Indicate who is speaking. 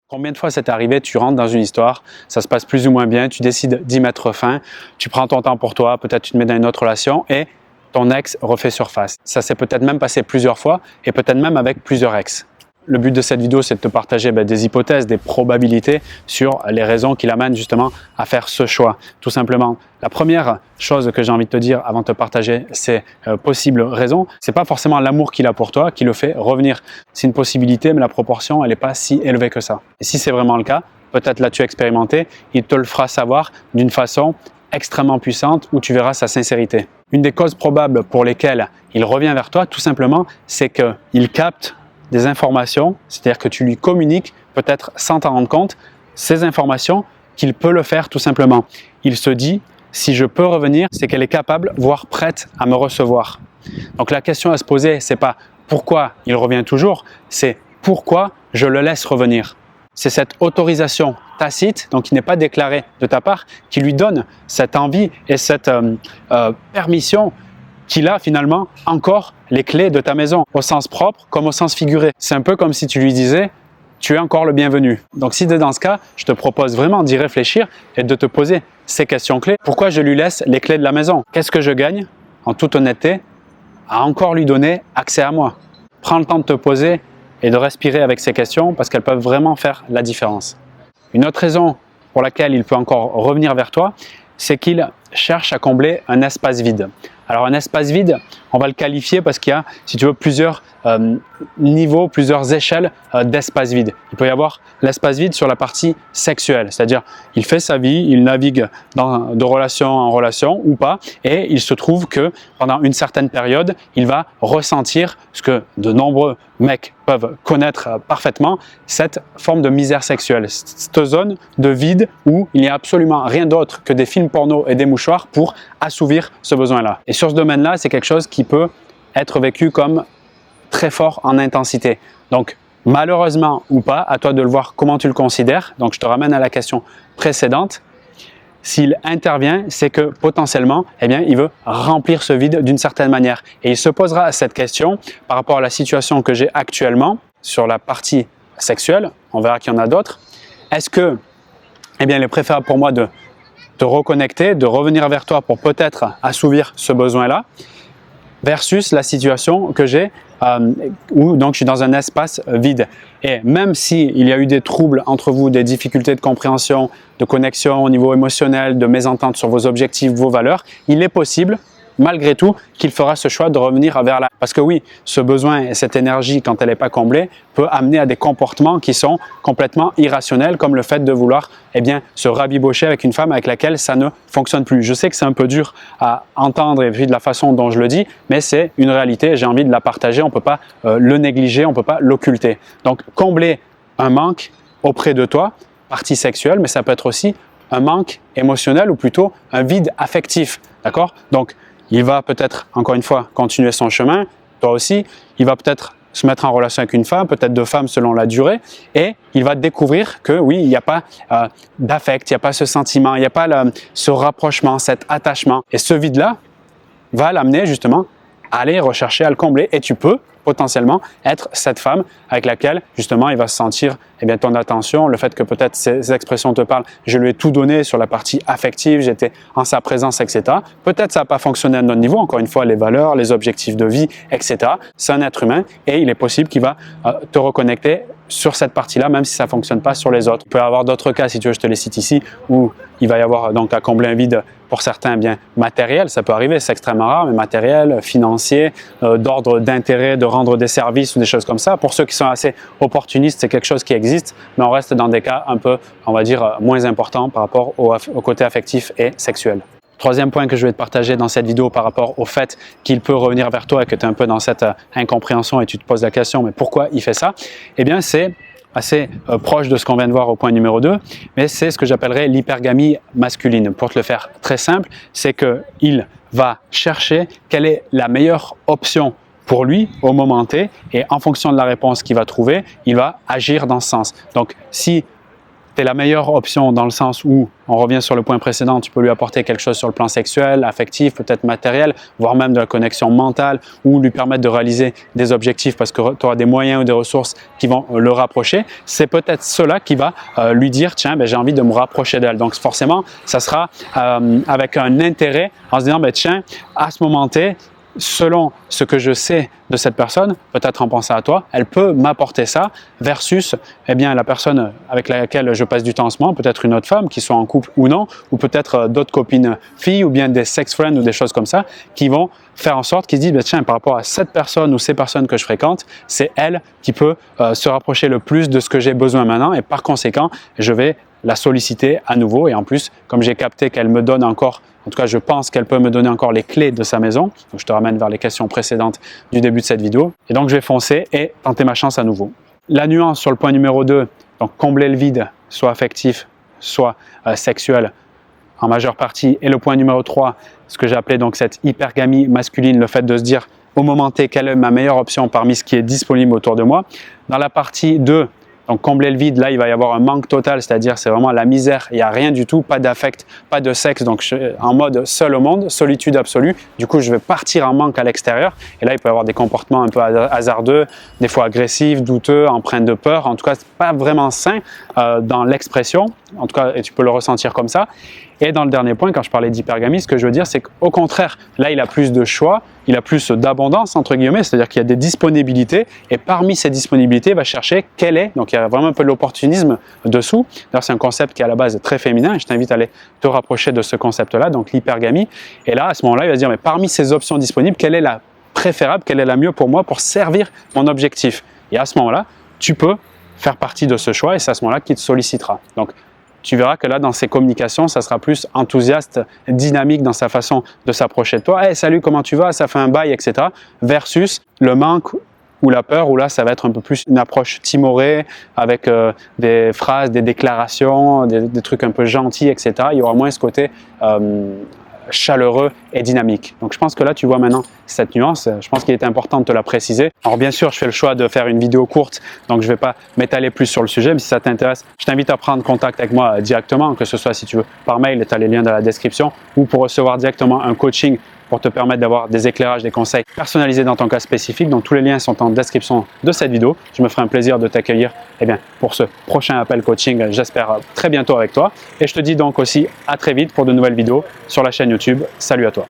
Speaker 1: Combien de fois c'est arrivé, tu rentres dans une histoire, ça se passe plus ou moins bien, tu décides d'y mettre fin, tu prends ton temps pour toi, peut-être tu te mets dans une autre relation et ton ex refait surface. Ça s'est peut-être même passé plusieurs fois et peut-être même avec plusieurs ex. Le but de cette vidéo, c'est de te partager des hypothèses, des probabilités sur les raisons qui l'amènent justement à faire ce choix. Tout simplement, la première chose que j'ai envie de te dire avant de te partager ces possibles raisons, c'est pas forcément l'amour qu'il a pour toi qui le fait revenir. C'est une possibilité, mais la proportion, elle n'est pas si élevée que ça. Et si c'est vraiment le cas, peut-être l'as-tu expérimenté, il te le fera savoir d'une façon extrêmement puissante où tu verras sa sincérité. Une des causes probables pour lesquelles il revient vers toi, tout simplement, c'est qu'il capte des informations, c'est-à-dire que tu lui communiques, peut-être sans t'en rendre compte, ces informations qu'il peut le faire tout simplement. Il se dit, si je peux revenir, c'est qu'elle est capable, voire prête à me recevoir. Donc la question à se poser, c'est pas pourquoi il revient toujours, c'est pourquoi je le laisse revenir. C'est cette autorisation tacite, donc qui n'est pas déclarée de ta part, qui lui donne cette envie et cette permission qu'il a finalement encore les clés de ta maison, au sens propre comme au sens figuré. C'est un peu comme si tu lui disais « tu es encore le bienvenu ». Donc si tu es dans ce cas, je te propose vraiment d'y réfléchir et de te poser ces questions clés. Pourquoi je lui laisse les clés de la maison? Qu'est-ce que je gagne, en toute honnêteté, à encore lui donner accès à moi? Prends le temps de te poser et de respirer avec ces questions parce qu'elles peuvent vraiment faire la différence. Une autre raison pour laquelle il peut encore revenir vers toi, c'est qu'il cherche à combler un espace vide. Alors un espace vide, on va le qualifier parce qu'il y a, si tu veux, plusieurs niveaux, plusieurs échelles d'espace vide. Il peut y avoir l'espace vide sur la partie sexuelle, c'est-à-dire il fait sa vie, il navigue de relation en relation ou pas, et il se trouve que pendant une certaine période, il va ressentir ce que de nombreux mecs peuvent connaître parfaitement, cette forme de misère sexuelle, cette zone de vide où il n'y a absolument rien d'autre que des films porno et des mouchoirs pour assouvir ce besoin-là. Et sur ce domaine-là, c'est quelque chose qui peut être vécu comme très fort en intensité. Donc, malheureusement ou pas, à toi de le voir comment tu le considères. Donc, je te ramène à la question précédente. S'il intervient, c'est que potentiellement, eh bien, il veut remplir ce vide d'une certaine manière. Et il se posera cette question par rapport à la situation que j'ai actuellement sur la partie sexuelle. On verra qu'il y en a d'autres. Est-ce que, eh bien, il est préférable pour moi de te reconnecter, de revenir vers toi pour peut-être assouvir ce besoin-là, versus la situation que j'ai où donc je suis dans un espace vide. Et même s'il y a eu des troubles entre vous, des difficultés de compréhension, de connexion au niveau émotionnel, de mésentente sur vos objectifs, vos valeurs, il est possible, malgré tout, qu'il fera ce choix de revenir vers là. Parce que oui, ce besoin et cette énergie, quand elle n'est pas comblée, peut amener à des comportements qui sont complètement irrationnels, comme le fait de vouloir se rabibocher avec une femme avec laquelle ça ne fonctionne plus. Je sais que c'est un peu dur à entendre et vu de la façon dont je le dis, mais c'est une réalité et j'ai envie de la partager. On ne peut pas le négliger, on ne peut pas l'occulter. Donc, combler un manque auprès de toi, partie sexuelle, mais ça peut être aussi un manque émotionnel ou plutôt un vide affectif. D'accord? Donc, il va peut-être, encore une fois, continuer son chemin, toi aussi. Il va peut-être se mettre en relation avec une femme, peut-être deux femmes selon la durée, et il va découvrir que oui, il n'y a pas d'affect, il n'y a pas ce sentiment, il n'y a pas ce rapprochement, cet attachement. Et ce vide-là va l'amener justement à aller rechercher, à le combler, et tu peux potentiellement être cette femme avec laquelle justement il va se sentir ton attention, le fait que peut-être ces expressions te parlent, je lui ai tout donné sur la partie affective, j'étais en sa présence, etc. Peut-être ça n'a pas fonctionné à notre niveau, encore une fois, les valeurs, les objectifs de vie, etc. C'est un être humain et il est possible qu'il va te reconnecter sur cette partie-là, même si ça ne fonctionne pas sur les autres. Il peut y avoir d'autres cas, si tu veux, je te les cite ici, où il va y avoir donc à combler un vide pour certains matériel, ça peut arriver, c'est extrêmement rare, mais matériel, financier, d'ordre d'intérêt, de rendre des services ou des choses comme ça. Pour ceux qui sont assez opportunistes, c'est quelque chose qui existe, mais on reste dans des cas un peu, on va dire, moins importants par rapport au côté affectif et sexuel. Troisième point que je vais te partager dans cette vidéo par rapport au fait qu'il peut revenir vers toi et que tu es un peu dans cette incompréhension et tu te poses la question, mais pourquoi il fait ça? Eh bien, c'est assez proche de ce qu'on vient de voir au point numéro 2, mais c'est ce que j'appellerais l'hypergamie masculine. Pour te le faire très simple, c'est qu'il va chercher quelle est la meilleure option pour lui au moment T et en fonction de la réponse qu'il va trouver, il va agir dans ce sens. Donc, si tu es la meilleure option dans le sens où, on revient sur le point précédent, tu peux lui apporter quelque chose sur le plan sexuel, affectif, peut-être matériel, voire même de la connexion mentale ou lui permettre de réaliser des objectifs parce que tu auras des moyens ou des ressources qui vont le rapprocher. C'est peut-être cela qui va lui dire, tiens, ben, j'ai envie de me rapprocher d'elle. Donc forcément, ça sera avec un intérêt en se disant, ben, tiens, à ce moment T, selon ce que je sais de cette personne, peut-être en pensant à toi, elle peut m'apporter ça versus eh bien, la personne avec laquelle je passe du temps en ce moment, peut-être une autre femme qui soit en couple ou non, ou peut-être d'autres copines filles ou bien des sex friends ou des choses comme ça qui vont faire en sorte qu'ils se disent ben, tiens, par rapport à cette personne ou ces personnes que je fréquente, c'est elle qui peut se rapprocher le plus de ce que j'ai besoin maintenant et par conséquent, je vais la solliciter à nouveau et en plus, comme j'ai capté qu'elle me donne encore, en tout cas je pense qu'elle peut me donner encore les clés de sa maison, donc je te ramène vers les questions précédentes du début de cette vidéo, et donc je vais foncer et tenter ma chance à nouveau. La nuance sur le point numéro 2, donc combler le vide, soit affectif, soit sexuel, en majeure partie, et le point numéro 3, ce que j'ai appelé donc cette hypergamie masculine, le fait de se dire au moment T, quelle est ma meilleure option parmi ce qui est disponible autour de moi. Dans la partie 2, donc combler le vide, là il va y avoir un manque total, c'est-à-dire c'est vraiment la misère, il n'y a rien du tout, pas d'affect, pas de sexe, donc je suis en mode seul au monde, solitude absolue, du coup je vais partir en manque à l'extérieur, et là il peut y avoir des comportements un peu hasardeux, des fois agressifs, douteux, empreints de peur, en tout cas c'est pas vraiment sain dans l'expression, en tout cas et tu peux le ressentir comme ça. Et dans le dernier point, quand je parlais d'hypergamie, ce que je veux dire, c'est qu'au contraire, là, il a plus de choix, il a plus d'abondance, entre guillemets, c'est-à-dire qu'il y a des disponibilités, et parmi ces disponibilités, il va chercher quelle est, donc il y a vraiment un peu de l'opportunisme dessous. D'ailleurs, c'est un concept qui est à la base très féminin, et je t'invite à aller te rapprocher de ce concept-là, donc l'hypergamie. Et là, à ce moment-là, il va se dire, mais parmi ces options disponibles, quelle est la préférable, quelle est la mieux pour moi pour servir mon objectif? Et à ce moment-là, tu peux faire partie de ce choix, et c'est à ce moment-là qu'il te sollicitera. Donc, tu verras que là, dans ses communications, ça sera plus enthousiaste, dynamique dans sa façon de s'approcher de toi. Hey, salut, comment tu vas? Ça fait un bail, etc. Versus le manque ou la peur, où là, ça va être un peu plus une approche timorée, avec des phrases, des déclarations, des trucs un peu gentils, etc. Il y aura moins ce côté chaleureux et dynamique. Donc je pense que là tu vois maintenant cette nuance, je pense qu'il était important de te la préciser. Alors bien sûr je fais le choix de faire une vidéo courte, donc je ne vais pas m'étaler plus sur le sujet, mais si ça t'intéresse, je t'invite à prendre contact avec moi directement, que ce soit si tu veux par mail, tu as les liens dans la description, ou pour recevoir directement un coaching pour te permettre d'avoir des éclairages, des conseils personnalisés dans ton cas spécifique. Donc tous les liens sont en description de cette vidéo. Je me ferai un plaisir de t'accueillir pour ce prochain appel coaching, j'espère très bientôt avec toi. Et je te dis donc aussi à très vite pour de nouvelles vidéos sur la chaîne YouTube. Salut à toi.